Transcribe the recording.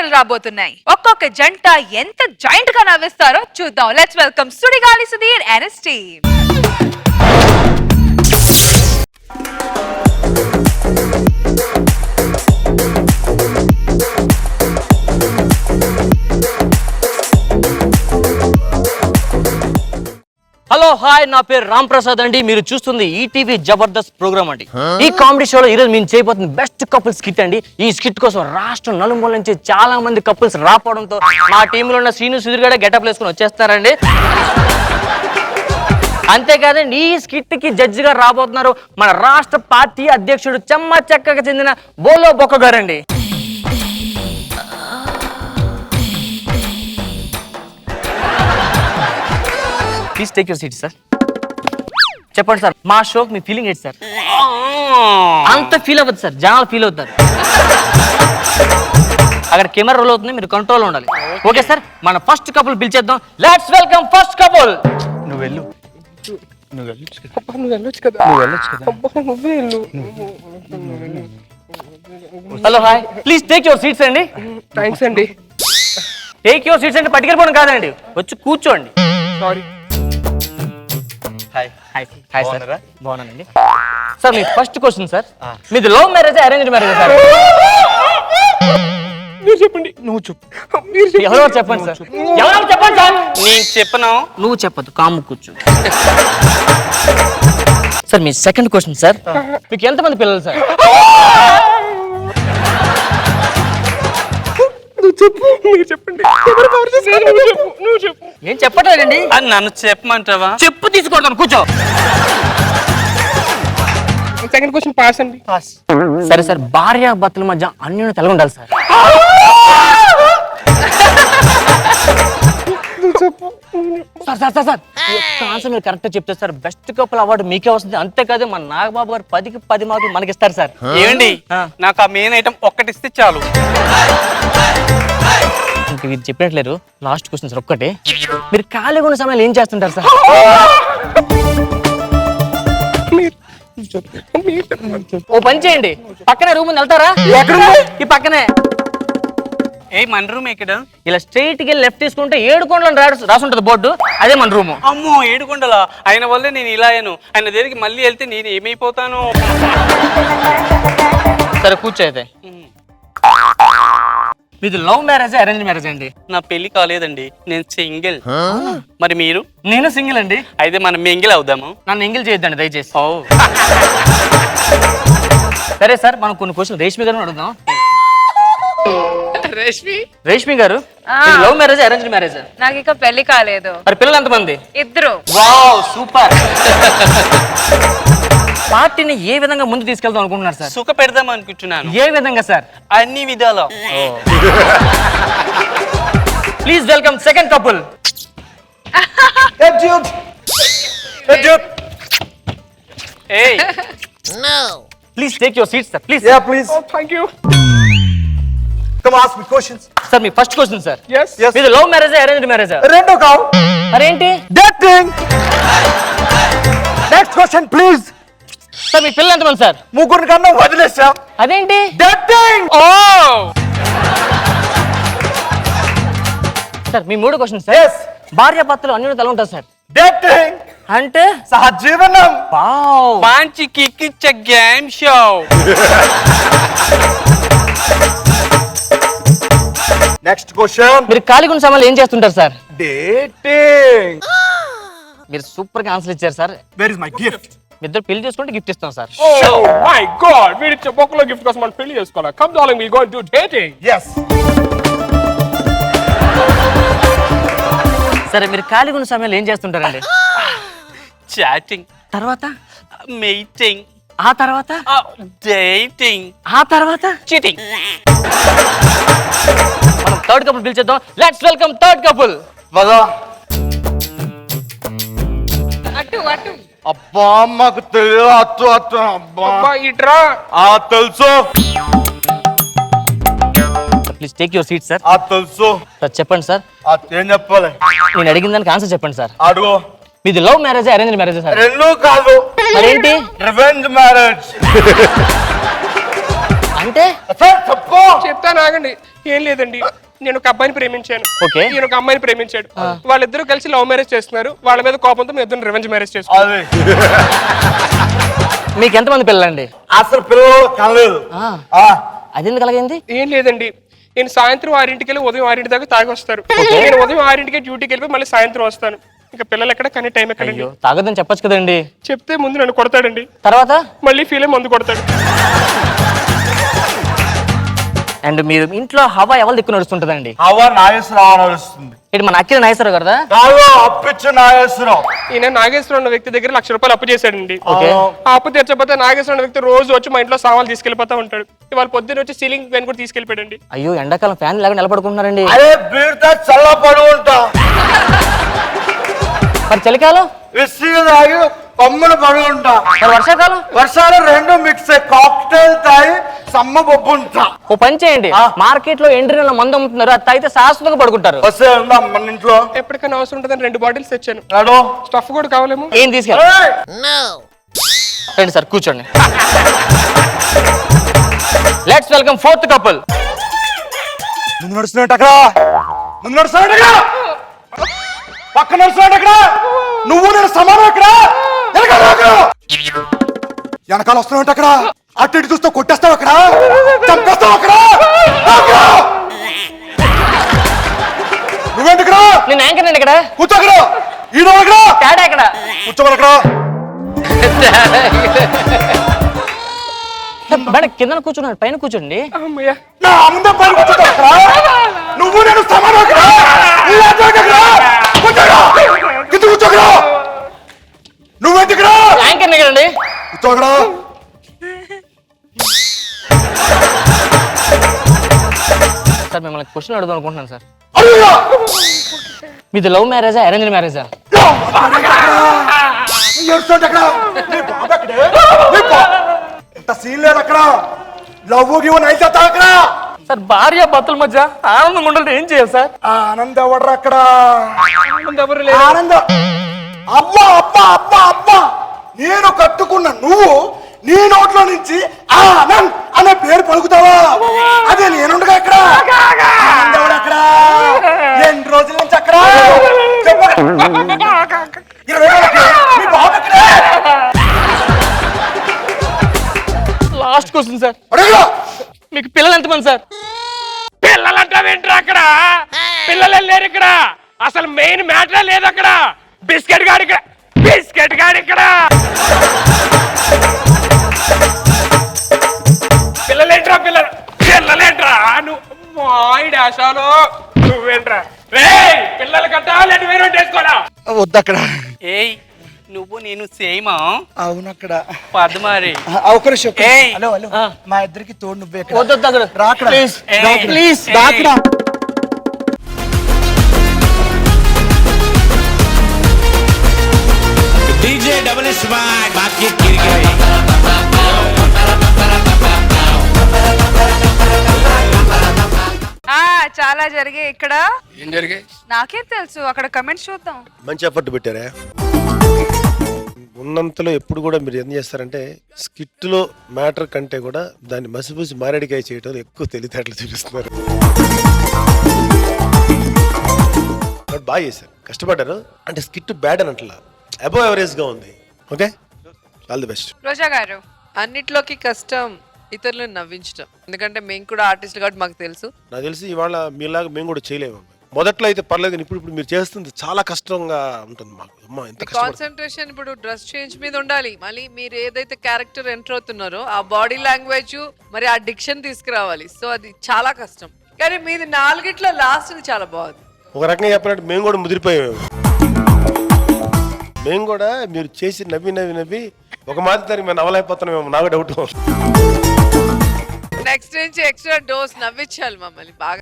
పాటలు రాబోతున్నాయి. ఒక్కొక్క జంట ఎంత జాయింట్ గా నవ్విస్తారో చూద్దాం. Let's welcome Sudigali Sudheer and his team. Hello hi, నా పేరు రామ్ ప్రసాద్ అండి. మీరు చూస్తుంది ఈటీవీ జబర్దస్త్ ప్రోగ్రామ్ అండి. ఈ కామెడీ షోలో ఈరోజు మేము చేయబోతుంది బెస్ట్ కపుల్ స్కిట్ అండి. ఈ స్కిట్ కోసం రాష్ట్రం నలుమూల నుంచి చాలా మంది కపుల్స్ రావడంతో మా టీంలో ఉన్న శ్రీను సుధీర్ గారు గెటప్ వేసుకుని వచ్చేస్తారండి. అంతేకాదండి, ఈ స్కిట్ కి జడ్జి గారు రాబోతున్నారు మన రాష్ట్ర పార్టీ అధ్యక్షుడు చెమ్మ చెక్కకు చెందిన బోలో బొక్క గారండి. Please take your seat sir. చెప్పండి సార్, మా షోకి మీ ఫీలింగ్ ఏంటి సార్? అంత ఫీల్ అవ్వదు సార్, జనాలు ఫీల్ అవుతారు. అక్కడ కెమెరా రోల్ అవుతుంది, మీరు కంట్రోల్ ఉండాలి. ఓకే సార్, మన ఫస్ట్ కపుల్ పిలిచేద్దాం. Let's welcome first couple. నువ్వు వెళ్ళు. Hello hi, please take your seats అండి. థ్యాంక్స్ అండి. టేక్ యువర్ సీట్స్ అంటే పట్టుకెళ్ళిపోవడం కాదండి, వచ్చి కూర్చోండి. Sorry. Hi hi hi sir, బాగున్నానండి. సార్ మీ ఫస్ట్ క్వశ్చన్ సార్, మీది love marriage arranged marriage sir? మీరు చెప్పండి. నువ్వు చెప్పు. ఎవరో చెప్పండి సార్, ఎవరో చెప్పండి సార్. నేను చెప్పను. నువ్వు చెప్పదు, కాము కూర్చో. సార్ మీ సెకండ్ క్వశ్చన్ సార్, మీకు ఎంతమంది పిల్లలు సార్? నువ్వు చెప్పు. మీరు చెప్పండి. నువ్వు చెప్పు. ఏం చెప్పట్లేదండి. అది నన్ను చెప్పమంటావా? చెప్పు తీసుకుంటాను, కూర్చో. సెకండ్ క్వశ్చన్ పాస్ అండి. పాస్. సరే సార్, భార్య భర్తల మధ్య అన్యోన్యత ఎలా ఉండాలి sir? Sir sir sir sir, answer మీరు కరెక్ట్ చెప్తే సార్ బెస్ట్ కపుల్ అవార్డు మీకే వస్తుంది. అంతేకాదు మన నాగబాబు గారు 10కి 10 మార్కులు మనకి ఇస్తారు సార్. ఏమండి, నాకు ఆ మెయిన్ ఐటమ్ ఒక్కటిస్తే చాలు. ఇంక మీరు చెప్పినట్లేరు, లాస్ట్ క్వశ్చన్ సార్ ఒక్కటే. మీరు ఖాళీగా ఉన్న సమయంలో ఏం చేస్తుంటారు సార్? ఓ పని చేయండి, పక్కనే రూమ్ ఉంది, వెళ్తారా? ఈ పక్కనే. ఏ మన రూమ్ ఇక్కడ? ఇలా స్ట్రైట్ కి లెఫ్ట్ తీసుకుంటే 7 కొండలు రాసి ఉంటది బోర్డు, అదే మన రూమ్. అమ్మో, 7 కొండలా? ఆయన వల్లే నేను ఇలా అయ్యాను. ఆయన దగ్గరికి మళ్ళీ వెళ్తే నేను ఏమైపోతాను? సరే కూర్చో అయితే. మీది లవ్ మ్యారేజ్ అరేంజ్ మ్యారేజ్ అండి? నా పెళ్లి కాలేదండి, నేను సింగిల్. మరి మీరు? నేను సింగిల్ అండి. అయితే మనం మింగిల్ అవుదాము. నన్ను ఎంగిల్ చేయొద్దండి దయచేసి. ఓ సరే సార్, మనం కొన్ని క్వశ్చన్ రేష్మి గారు అడుగుదాం. రేష్మి గారు, లవ్ మ్యారేజ్ అరేంజ్ మ్యారేజ్? నాకు ఇక పెళ్లి కాలేదు. మరి పిల్లలు ఎంతమంది? 2. Wow, super. పార్టీని ఏ విధంగా ముందు తీసుకెళ్దాం అనుకుంటున్నారు సార్? సుఖ పెడదాం అనుకుంటున్నాను. ఏ విధంగా సార్? అన్ని విధాలా. Please welcome second couple. ఏయ్, please take your seats sir, please. Yeah, please. Oh, thank you. Come ask me questions. Sir మీ first question sir, Yes. Yes. మీది love marriage arrange marriage? Rendo cow. మరేంటి? Dating. Next question, please. Sir మీ పిల్లలు ఎంతమంది sir? ముగ్గురు కన్నా వదిలేసాం. అదేంటి? Dating. ఓ సార్ మీ మూడో క్వశ్చన్ సార్, Yes. భార్య భర్తలు అన్యోన్యత ఎలా ఉంటుంది సార్? Dating. అంటే సహజీవనం. వావ్. మంచి కిక్కిచ్చ గేమ్ షో. Next question. మీరు ఖాళీగా ఉన్న సమయంలో ఏం చేస్తుంటారు సార్? Dating. మీరు సూపర్ గా ఆన్సర్ ఇచ్చారు sir. Where is my gift? మీ ఇద్దరు పెళ్లి చేసుకుంటే గిఫ్ట్ ఇస్తాం సార్. Oh my God! వీడిచ్చే బొక్కలో గిఫ్ట్ కోసం మనం పెళ్లి చేసుకోవాలా? Come darling, we going to dating. Yes. సరే, మీరు ఖాళీగా ఉన్న సమయంలో ఏం చేస్తుంటారండి? చాటింగ్, తర్వాత మీటింగ్, ఆ తర్వాత డేటింగ్, ఆ తర్వాత చీటింగ్. మనం థర్డ్ కపుల్ పిలిచేద్దాం. Let's welcome third couple. అటు అటు. అబ్బా, మాకు తెలియదు. అత్తు అత్తు. అబ్బా ఇట్రా. తెలుసు. Please take your seat sir. తెలుసు సార్ చెప్పండి సార్. ఏం చెప్పాలి? నేను అడిగిన దానికి ఆన్సర్ చెప్పండి సార్. అడుగు. మీది love marriage arrange marriage sir? రెండు కాదు. మరేంటి? Revenge marriage. అంటే చెప్పు. చెప్తాను ఆగండి. ఏం లేదండి, నేను ఒక అబ్బాయిని ప్రేమించాను. ఓకే. నేను ఒక అమ్మాయిని ప్రేమించాడు. వాళ్ళిద్దరూ కలిసి లవ్ మ్యారేజ్ చేస్తున్నారు. వాళ్ళ మీద కోపంతో మీ ఇద్దరు రివెంజ్ మ్యారేజ్ చేసుకున్నారు. అది మీకు ఎంతమంది పిల్లలండి? అసలు పిల్లలు కనలేదు. అది ఎందుకు అలాగైంది? ఏం లేదండి, నేను సాయంత్రం 6ంటికి వెళ్ళి ఉదయం 6ంటి దాకా తాగి వస్తారు. నేను ఉదయం 6ంటికి డ్యూటీకి వెళ్ళి మళ్ళీ సాయంత్రం వస్తాను. ఇంకా పిల్లలు ఎక్కడ కానీ టైం ఎక్కడండి. అయ్యో, తాగొద్దని చెప్పొచ్చు కదండి. చెప్తే ముందు నన్ను కొడతాడండి, తర్వాత మళ్ళీ ఫీల్ అయ్యి మందు కొడతాడు. అండ్ మీరు ఇంట్లో హవా ఎవరి దిక్కు నడుస్తుంటదండి? అవ్వ నాగేశ్వరరావు నడుస్తుంది. ఇటు మన అఖిల నాగేశ్వరరావు కదా? కాదు, అప్పిచ్చు నాగేశ్వరరావు. ఈయన నాగేశ్వరం అన్న వ్యక్తి దగ్గర ₹1,00,000 అప్పు చేశాడండి. ఓకే. ఆ అప్పు తీర్చకపోతే నాగేశ్వరం అన్న వ్యక్తి రోజు వచ్చి మా ఇంట్లో సామాన్లు తీసుకెళ్లిపోతా ఉంటాడు. ఇవాళ పొద్దున్న వచ్చి సీలింగ్ ఫ్యాన్ కూడా తీసుకెళ్లిపోయాడండి. అయ్యో, ఎండాకాలం ఫ్యాన్ లాగా నిలబడుకుంటున్నారండి. అదే బీరుతో చల్లపడి ఉంటా. మరి చలికాలం? విసిగి తాగి పమ్ములు పడి ఉంటా. మరి వర్షాకాలం? వర్షాలు రెండు మిక్స్ అయ్యి కాక్టైల్ తాగి సమ్మ బొబ్బు ఉంటా. ఓ పని చేయండి, మార్కెట్ లో ఎండ్రిన మందు అమ్ముతున్నారు, అది తాగితే శాశ్వతంగా పడుకుంటారు. వస్తే ఉందా మన ఇంట్లో? ఎప్పటికైనా అవసరం ఉంటుందని 2 బాటిల్స్ తెచ్చాను. నాడు స్టఫ్ కూడా కావాలేమో. ఏం తీసుకెళ్ళి రండి సార్, కూర్చోండి. Let's welcome 4th couple. ముందు నడుస్తున్నట్టు అక్కడ, ముందు నడుస్తున్నట్టు అక్కడ, పక్క నడుస్తున్నట్టు అక్కడ, నువ్వు నేను సమానం అక్కడ, వెనకాల వస్తున్నావు అక్కడ, అటు ఇటు చూస్తూ కొట్టేస్తావు అక్కడ, చంపేస్తావు అక్కడ. నువ్వేంటి ఇక్కడ? నేను యాంకర్ అండి ఇక్కడ. కూర్చో అక్కడ, ఈడో అక్కడ, తేడా ఇక్కడ. కూర్చోవాలి అక్కడ. మేడం కింద కూర్చున్నాడు, పైన కూర్చోండి. అమ్మయ్య, నా ముందే పైన కూర్చుంటావు అక్కడ, నువ్వు నేను సమానం అక్కడ, కింద కూర్చో అక్కడ. నువ్వేంటి ఇక్కడ? యాంకర్ కదండి. కూర్చో అక్కడ. సార్ మిమ్మల్ని క్వశ్చన్ అడుగుదాం అనుకుంటున్నాను సార్. అయ్యో! మీది లవ్ మ్యారేజా, అరేంజ్ మ్యారేజా? ఏడుస్తుంటే అక్కడ, నీ బాబు ఎక్కడే? నీ ఇంత సీన్ లేదు అక్కడ, లవ్ గివ్ నైస్ అవుతా అక్కడ. సార్ భార్య భర్తల మధ్య ఆనందం ఉండాలంటే ఏం చేయాలి సార్? ఆనందం ఎవడరా అక్కడ? ఎవరు లేరు. ఆనందం అబ్బా అబ్బా అబ్బా అబ్బా, నేను కట్టుకున్న నువ్వు నీ నోట్లో నుంచి ఆనంద్ అనే పేరు పలుకుతావా? అదే నేనుండగా అక్కడ. ఆనందం ఎవడు అక్కడ? ఎన్ని రోజుల నుంచి అక్కడ? చెప్పు. 20 వేలకి మీ బాబు ఎక్కడే? లాస్ట్ క్వశ్చన్ సార్, అడుగు. మీకు పిల్లలు ఎంతమంది సార్? పిల్లలంటావేంట్రా అక్కడ? పిల్లలు లేరు ఇక్కడ. అసలు మెయిన్ మ్యాటరే లేదు అక్కడ. బిస్కెట్ గాడి ఇక్కడ, బిస్కెట్ గాడి ఇక్కడ. పిల్లలేంట్రా, పిల్లలేంట్రా? నువ్వు డాషాలో నువ్వేంట్రా? రేయ్, పిల్లలు కట్టాలి అంటే వేరే వేసుకోరా. వద్దు అక్కడ. ఏయ్, నువ్వు నేను సేమా? అవును అక్కడ. పద్మారి. ఒక నిమిషం. ఏయ్. హలో హలో, మా ఇద్దరికి తోడు నువ్వే అక్కడ. వద్దు అక్కడ రా అక్కడ. ప్లీజ్ ఏయ్. ప్లీజ్. రా అక్కడ. DJ double S vibe, बात ये गिर गई. చాలా జరిగాయి ఇక్కడ. ఏం జరిగాయి? నాకేం తెలుసు, అక్కడ కమెంట్స్ చూద్దాం. మంచి ఎఫర్ట్ పెట్టారే. ఉన్నంతలో ఎప్పుడు కూడా మీరు ఏం చేస్తారంటే స్కిట్లో మ్యాటర్ కంటే కూడా దాన్ని మసిపూసి మారేడికాయ చేయటం ఎక్కువ తెలివితేటలు చూపిస్తున్నారు. బట్ బాగా చేశారు, కష్టపడ్డారు. అంటే స్కిట్ బ్యాడ్ అని అట్లా అబోవ్ యావరేజ్గా ఉంది. Okay, all the best. Roja గారు, అన్నిట్లోకి కష్టం ఇతరులను నవ్వించడం. ఎందుకంటే మేము కూడా ఆర్టిస్ట్ కాబట్టి మాకు తెలుసు. నాకు తెలిసి ఇవాళ మీలాగా మేము కూడా చేయలేము. మొదట్లో అయితే పర్లేదు, కానీ ఇప్పుడు మీరు చేస్తుంది చాలా కష్టంగా ఉంటుంది మాకు. అమ్మా ఎంత కష్టం. కాన్సన్ట్రేషన్ ఇప్పుడు డ్రెస్ చేంజ్ మీద ఉండాలి. మళ్ళీ మీరు ఏదైతే క్యారెక్టర్ ఎంటర్ అవుతున్నారో ఆ బాడీ లాంగ్వేజ్ మరి ఆ డిక్షన్ తీసుకురావాలి. సో అది చాలా కష్టం. కానీ మీది 4గిట్లో లాస్ట్ చాలా బాగుంది. ఒక రకంగా చెప్పినట్టు మేము కూడా ముదిరిపోయాము. మేము కూడా మీరు చేసి నవ్వి నవ్వి నవ్వి ఒక మాదిరి మేము నవ్వలేకపోతున్నామేమో, నాకు డౌట్. నెక్స్ట్ నుంచి ఎక్స్ట్రా డోస్ నవ్వించాలి మమ్మల్ని బాగా.